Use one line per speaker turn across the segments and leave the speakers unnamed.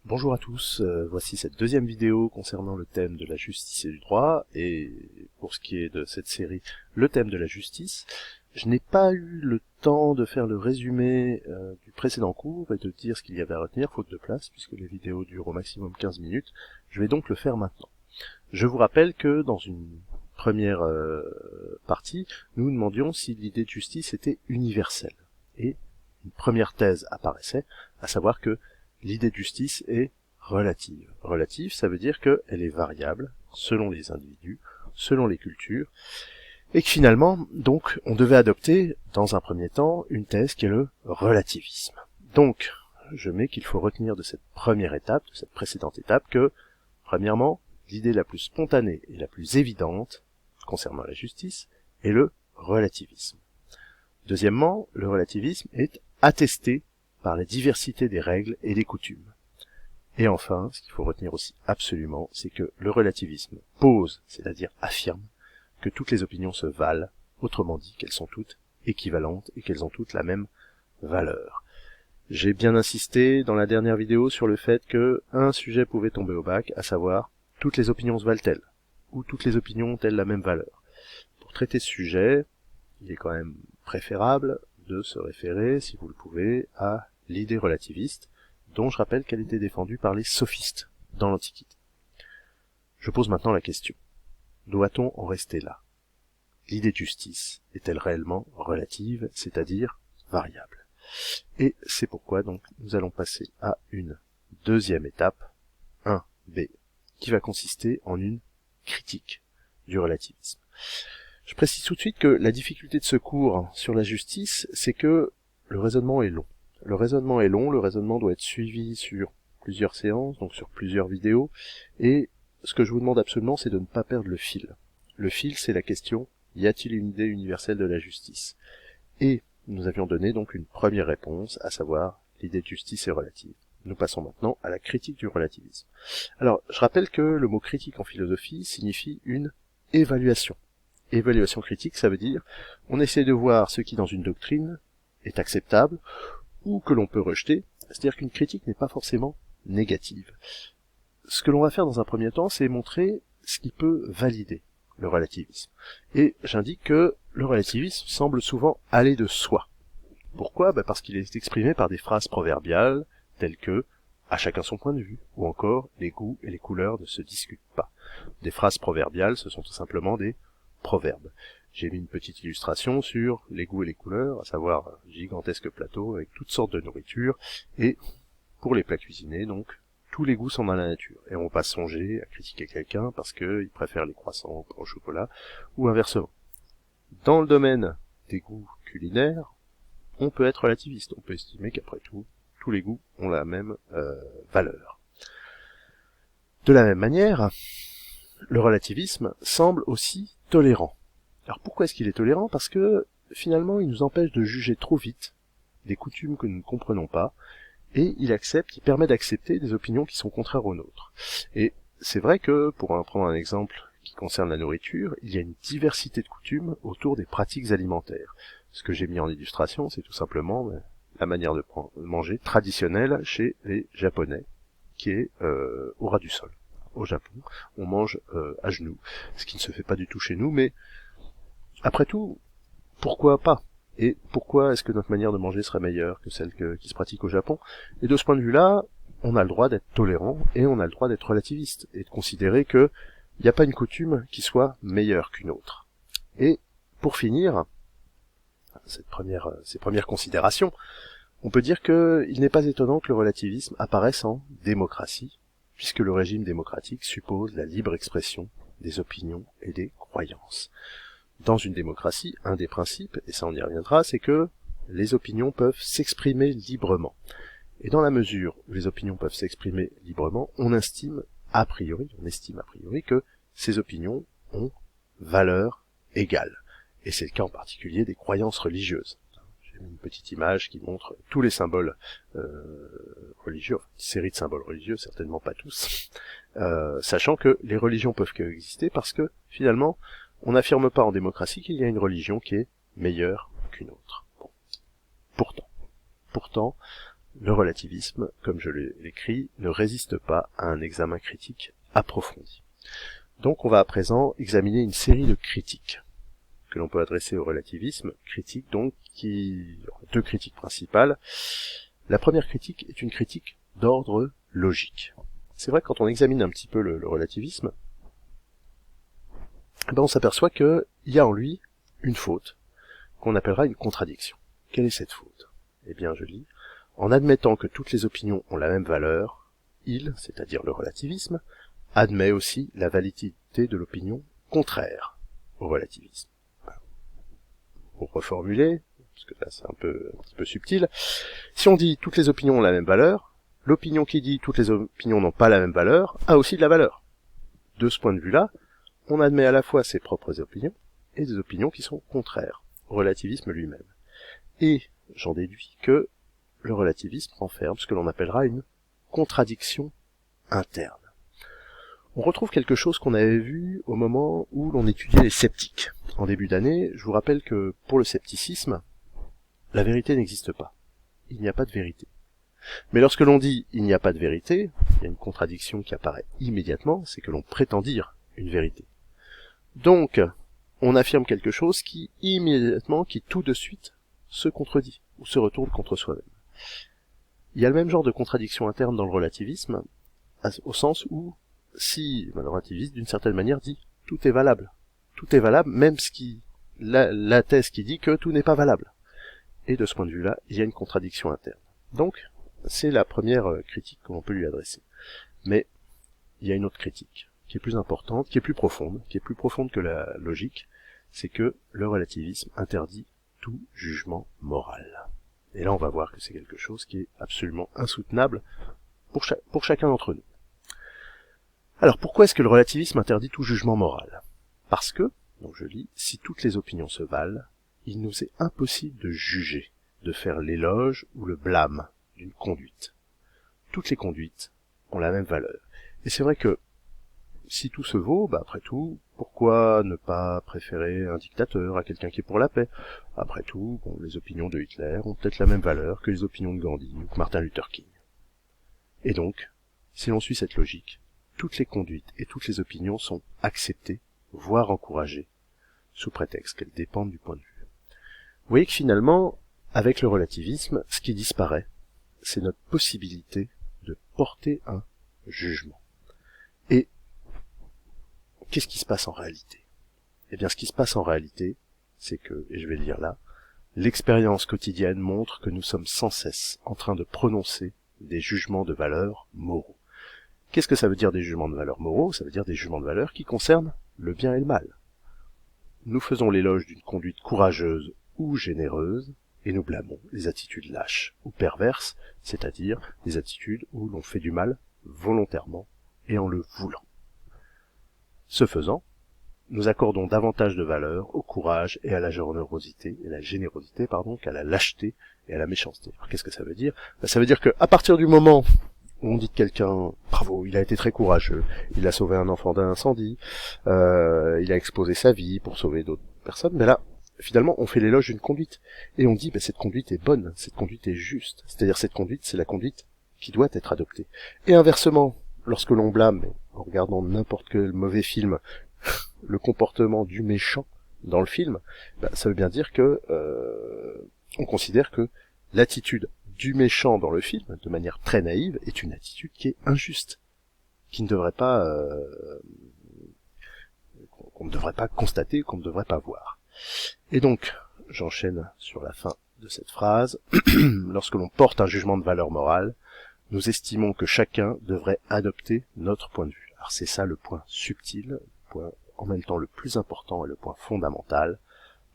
Bonjour à tous, voici cette deuxième vidéo concernant le thème de la justice et du droit, et pour ce qui est de cette série, le thème de la justice. Je n'ai pas eu le temps de faire le résumé du précédent cours et de dire ce qu'il y avait à retenir, faute de place, puisque les vidéos durent au maximum 15 minutes. Je vais donc le faire maintenant. Je vous rappelle que dans une première partie, nous demandions si l'idée de justice était universelle. Et une première thèse apparaissait, à savoir que l'idée de justice est relative. Relative, ça veut dire qu'elle est variable selon les individus, selon les cultures, et que finalement, donc, on devait adopter, dans un premier temps, une thèse qui est le relativisme. Donc, je mets qu'il faut retenir de cette première étape, de cette précédente étape, que, premièrement, l'idée la plus spontanée et la plus évidente, concernant la justice, est le relativisme. Deuxièmement, le relativisme est attesté par la diversité des règles et des coutumes. Et enfin, ce qu'il faut retenir aussi absolument, c'est que le relativisme pose, c'est-à-dire affirme, que toutes les opinions se valent, autrement dit qu'elles sont toutes équivalentes et qu'elles ont toutes la même valeur. J'ai bien insisté dans la dernière vidéo sur le fait que un sujet pouvait tomber au bac, à savoir, toutes les opinions se valent-elles, ou toutes les opinions ont-elles la même valeur. Pour traiter ce sujet, il est quand même préférable de se référer, si vous le pouvez, à l'idée relativiste, dont je rappelle qu'elle était défendue par les sophistes dans l'Antiquité. Je pose maintenant la question. Doit-on en rester là? L'idée de justice est-elle réellement relative, c'est-à-dire variable? Et c'est pourquoi donc nous allons passer à une deuxième étape, 1b, qui va consister en une critique du relativisme. Je précise tout de suite que la difficulté de ce cours sur la justice, c'est que le raisonnement est long. Le raisonnement doit être suivi sur plusieurs séances, donc sur plusieurs vidéos, et ce que je vous demande absolument, c'est de ne pas perdre le fil. Le fil, c'est la question, y a-t-il une idée universelle de la justice? Et nous avions donné donc une première réponse, à savoir, l'idée de justice est relative. Nous passons maintenant à la critique du relativisme. Alors, je rappelle que le mot critique en philosophie signifie une évaluation. Évaluation critique, ça veut dire, on essaie de voir ce qui dans une doctrine est acceptable, ou que l'on peut rejeter, c'est-à-dire qu'une critique n'est pas forcément négative. Ce que l'on va faire dans un premier temps, c'est montrer ce qui peut valider le relativisme. Et j'indique que le relativisme semble souvent aller de soi. Pourquoi? Parce qu'il est exprimé par des phrases proverbiales, telles que « à chacun son point de vue » ou encore « les goûts et les couleurs ne se discutent pas ». Des phrases proverbiales, ce sont tout simplement des proverbes. J'ai mis une petite illustration sur les goûts et les couleurs, à savoir un gigantesque plateau avec toutes sortes de nourriture, et pour les plats cuisinés, donc, tous les goûts sont dans la nature. Et on va pas songer à critiquer quelqu'un parce qu'il préfère les croissants au pain au chocolat, ou inversement. Dans le domaine des goûts culinaires, on peut être relativiste, on peut estimer qu'après tout, tous les goûts ont la même valeur. De la même manière, le relativisme semble aussi tolérant. Alors pourquoi est-ce qu'il est tolérant? Parce que finalement il nous empêche de juger trop vite des coutumes que nous ne comprenons pas, et il permet d'accepter des opinions qui sont contraires aux nôtres. Et c'est vrai que, pour prendre un exemple qui concerne la nourriture, il y a une diversité de coutumes autour des pratiques alimentaires. Ce que j'ai mis en illustration, c'est tout simplement la manière de manger traditionnelle chez les Japonais, qui est au ras du sol. Au Japon, on mange à genoux, ce qui ne se fait pas du tout chez nous, mais après tout, pourquoi pas? Et pourquoi est-ce que notre manière de manger serait meilleure que celle qui se pratique au Japon? Et de ce point de vue-là, on a le droit d'être tolérant et on a le droit d'être relativiste et de considérer que il n'y a pas une coutume qui soit meilleure qu'une autre. Et pour finir, ces premières considérations, on peut dire qu'il n'est pas étonnant que le relativisme apparaisse en démocratie, puisque le régime démocratique suppose la libre expression des opinions et des croyances. Dans une démocratie, un des principes, et ça on y reviendra, c'est que les opinions peuvent s'exprimer librement. Et dans la mesure où les opinions peuvent s'exprimer librement, on estime a priori que ces opinions ont valeur égale. Et c'est le cas en particulier des croyances religieuses. J'ai mis une petite image qui montre tous les symboles religieux, une série de symboles religieux, certainement pas tous, sachant que les religions peuvent coexister parce que, finalement, on n'affirme pas en démocratie qu'il y a une religion qui est meilleure qu'une autre. Bon. Pourtant, le relativisme, comme je l'ai écrit, ne résiste pas à un examen critique approfondi. Donc on va à présent examiner une série de critiques que l'on peut adresser au relativisme, critiques donc deux critiques principales. La première critique est une critique d'ordre logique. C'est vrai que quand on examine un petit peu le relativisme, on s'aperçoit qu'il y a en lui une faute, qu'on appellera une contradiction. Quelle est cette faute? Eh bien, je lis, en admettant que toutes les opinions ont la même valeur, il, c'est-à-dire le relativisme, admet aussi la validité de l'opinion contraire au relativisme. Pour reformuler, parce que là c'est un petit peu subtil, si on dit toutes les opinions ont la même valeur, l'opinion qui dit toutes les opinions n'ont pas la même valeur a aussi de la valeur. De ce point de vue-là, on admet à la fois ses propres opinions et des opinions qui sont contraires au relativisme lui-même. Et j'en déduis que le relativisme renferme ce que l'on appellera une contradiction interne. On retrouve quelque chose qu'on avait vu au moment où l'on étudiait les sceptiques. En début d'année, je vous rappelle que pour le scepticisme, la vérité n'existe pas. Il n'y a pas de vérité. Mais lorsque l'on dit il n'y a pas de vérité, il y a une contradiction qui apparaît immédiatement, c'est que l'on prétend dire une vérité. Donc, on affirme quelque chose qui tout de suite, se contredit, ou se retourne contre soi-même. Il y a le même genre de contradiction interne dans le relativisme, au sens où, si le relativiste, d'une certaine manière, dit tout est valable, même la thèse qui dit que tout n'est pas valable. Et de ce point de vue-là, il y a une contradiction interne. Donc, c'est la première critique que l'on peut lui adresser. Mais, il y a une autre critique, qui est plus importante, qui est plus profonde que la logique, c'est que le relativisme interdit tout jugement moral. Et là, on va voir que c'est quelque chose qui est absolument insoutenable pour chacun d'entre nous. Alors, pourquoi est-ce que le relativisme interdit tout jugement moral? Parce que, donc je lis, si toutes les opinions se valent, il nous est impossible de juger, de faire l'éloge ou le blâme d'une conduite. Toutes les conduites ont la même valeur. Et c'est vrai que, si tout se vaut, après tout, pourquoi ne pas préférer un dictateur à quelqu'un qui est pour la paix? Après tout, les opinions de Hitler ont peut-être la même valeur que les opinions de Gandhi ou de Martin Luther King. Et donc, si l'on suit cette logique, toutes les conduites et toutes les opinions sont acceptées, voire encouragées, sous prétexte qu'elles dépendent du point de vue. Vous voyez que finalement, avec le relativisme, ce qui disparaît, c'est notre possibilité de porter un jugement. Et qu'est-ce qui se passe en réalité? Eh bien, ce qui se passe en réalité, c'est que, et je vais le dire là, l'expérience quotidienne montre que nous sommes sans cesse en train de prononcer des jugements de valeur moraux. Qu'est-ce que ça veut dire des jugements de valeur moraux? Ça veut dire des jugements de valeur qui concernent le bien et le mal. Nous faisons l'éloge d'une conduite courageuse ou généreuse, et nous blâmons les attitudes lâches ou perverses, c'est-à-dire des attitudes où l'on fait du mal volontairement et en le voulant. Ce faisant, nous accordons davantage de valeur au courage et à la générosité, qu'à la lâcheté et à la méchanceté. Alors qu'est-ce que ça veut dire? Ça veut dire que à partir du moment où on dit de quelqu'un, bravo, il a été très courageux, il a sauvé un enfant d'un incendie, il a exposé sa vie pour sauver d'autres personnes, mais là, finalement, on fait l'éloge d'une conduite. Et on dit, cette conduite est bonne, cette conduite est juste. C'est-à-dire, cette conduite, c'est la conduite qui doit être adoptée. Et inversement, lorsque l'on blâme, en regardant n'importe quel mauvais film, le comportement du méchant dans le film, ça veut bien dire que on considère que l'attitude du méchant dans le film, de manière très naïve, est une attitude qui est injuste, qui ne devrait pas qu'on ne devrait pas constater, qu'on ne devrait pas voir. Et donc, j'enchaîne sur la fin de cette phrase, lorsque l'on porte un jugement de valeur morale, nous estimons que chacun devrait adopter notre point de vue. Alors c'est ça le point subtil, le point en même temps le plus important et le point fondamental.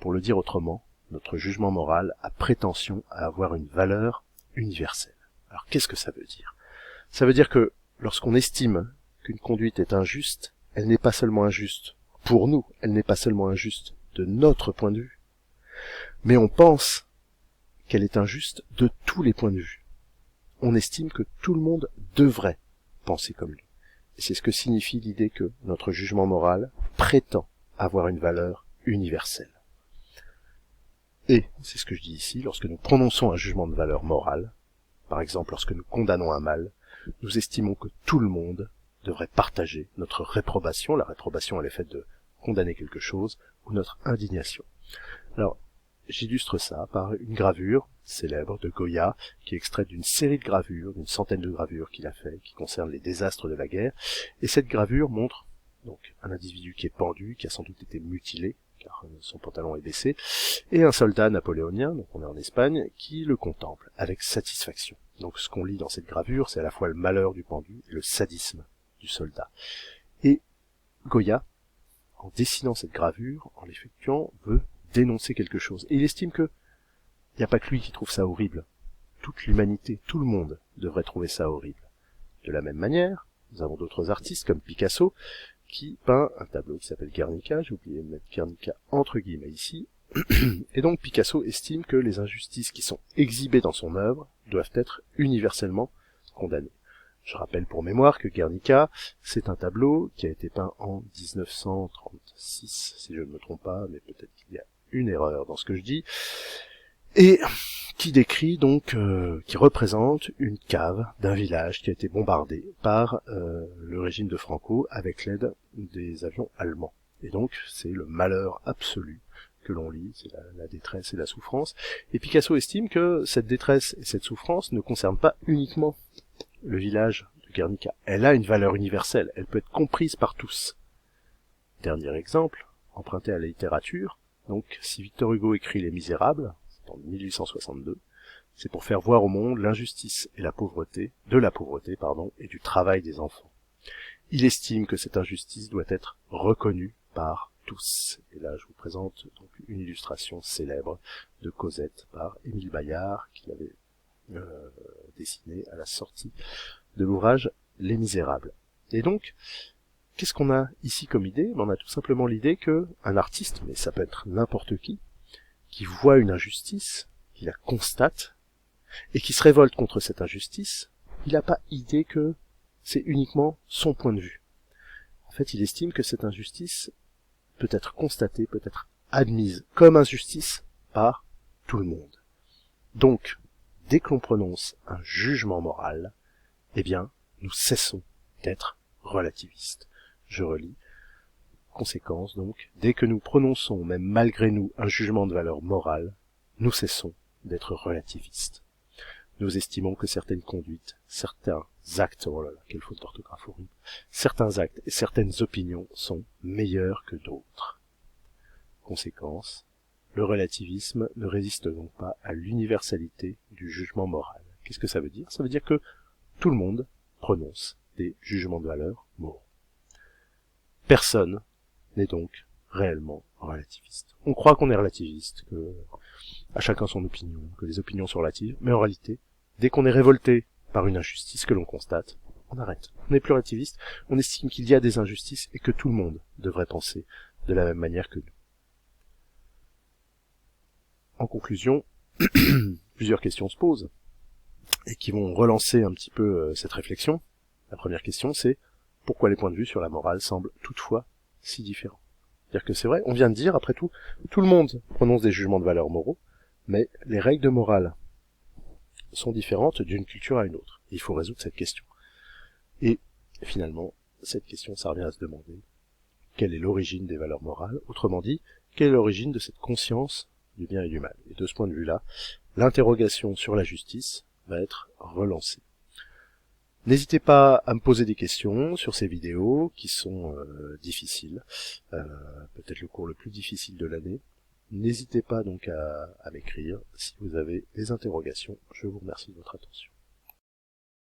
Pour le dire autrement, notre jugement moral a prétention à avoir une valeur universelle. Alors qu'est-ce que ça veut dire? Ça veut dire que lorsqu'on estime qu'une conduite est injuste, elle n'est pas seulement injuste pour nous, elle n'est pas seulement injuste de notre point de vue, mais on pense qu'elle est injuste de tous les points de vue. On estime que tout le monde devrait penser comme lui. Et c'est ce que signifie l'idée que notre jugement moral prétend avoir une valeur universelle. Et, c'est ce que je dis ici, lorsque nous prononçons un jugement de valeur morale, Par exemple, lorsque nous condamnons un mal, nous estimons que tout le monde devrait partager notre réprobation. La réprobation, elle est faite de condamner quelque chose, ou notre indignation. Alors, j'illustre ça par une gravure célèbre de Goya, qui est extraite d'une série de gravures, d'une centaine de gravures qu'il a fait, qui concernent les désastres de la guerre. Et cette gravure montre donc un individu qui est pendu, qui a sans doute été mutilé, car son pantalon est baissé, et un soldat napoléonien, donc on est en Espagne, qui le contemple avec satisfaction. Donc ce qu'on lit dans cette gravure, c'est à la fois le malheur du pendu et le sadisme du soldat. Et Goya, en dessinant cette gravure, en l'effectuant, veut dénoncer quelque chose. Et il estime que il n'y a pas que lui qui trouve ça horrible. Toute l'humanité, tout le monde devrait trouver ça horrible. De la même manière, nous avons d'autres artistes comme Picasso, qui peint un tableau qui s'appelle Guernica, j'ai oublié de mettre Guernica entre guillemets ici, et donc Picasso estime que les injustices qui sont exhibées dans son œuvre doivent être universellement condamnées. Je rappelle pour mémoire que Guernica, c'est un tableau qui a été peint en 1936, si je ne me trompe pas, mais peut-être qu'il y a une erreur dans ce que je dis, et qui décrit donc, qui représente une cave d'un village qui a été bombardé par le régime de Franco avec l'aide des avions allemands. Et donc c'est le malheur absolu que l'on lit, c'est la détresse et la souffrance. Et Picasso estime que cette détresse et cette souffrance ne concernent pas uniquement le village de Guernica. Elle a une valeur universelle, elle peut être comprise par tous. Dernier exemple, emprunté à la littérature, donc si Victor Hugo écrit Les Misérables, en 1862, c'est pour faire voir au monde l'injustice et la pauvreté, et du travail des enfants. Il estime que cette injustice doit être reconnue par tous. Et là, je vous présente donc une illustration célèbre de Cosette par Émile Bayard, qu'il avait dessinée à la sortie de l'ouvrage Les Misérables. Et donc, qu'est-ce qu'on a ici comme idée? On a tout simplement l'idée que un artiste, mais ça peut être n'importe qui voit une injustice, qui la constate, et qui se révolte contre cette injustice, il n'a pas idée que c'est uniquement son point de vue. En fait, il estime que cette injustice peut être constatée, peut être admise comme injustice par tout le monde. Donc, dès que l'on prononce un jugement moral, eh bien, nous cessons d'être relativistes. Je relis. Conséquence donc, dès que nous prononçons, même malgré nous, un jugement de valeur morale, nous cessons d'être relativistes. Nous estimons que certaines conduites, certains actes, oh là là, quelle faute d'orthographe horrible, certains actes et certaines opinions sont meilleurs que d'autres. Conséquence, le relativisme ne résiste donc pas à l'universalité du jugement moral. Qu'est-ce que ça veut dire? Ça veut dire que tout le monde prononce des jugements de valeur moraux. Personne n'est donc réellement relativiste. On croit qu'on est relativiste, que à chacun son opinion, que les opinions sont relatives, mais en réalité, dès qu'on est révolté par une injustice que l'on constate, on arrête. On n'est plus relativiste, on estime qu'il y a des injustices et que tout le monde devrait penser de la même manière que nous. En conclusion, plusieurs questions se posent et qui vont relancer un petit peu cette réflexion. La première question, c'est pourquoi les points de vue sur la morale semblent toutefois si différents. C'est-à-dire que c'est vrai, on vient de dire, après tout le monde prononce des jugements de valeur moraux, mais les règles de morale sont différentes d'une culture à une autre. Il faut résoudre cette question. Et finalement, cette question, ça revient à se demander quelle est l'origine des valeurs morales, autrement dit, quelle est l'origine de cette conscience du bien et du mal. Et de ce point de vue-là, l'interrogation sur la justice va être relancée. N'hésitez pas à me poser des questions sur ces vidéos qui sont difficiles, peut-être le cours le plus difficile de l'année. N'hésitez pas donc à m'écrire si vous avez des interrogations. Je vous remercie de votre attention.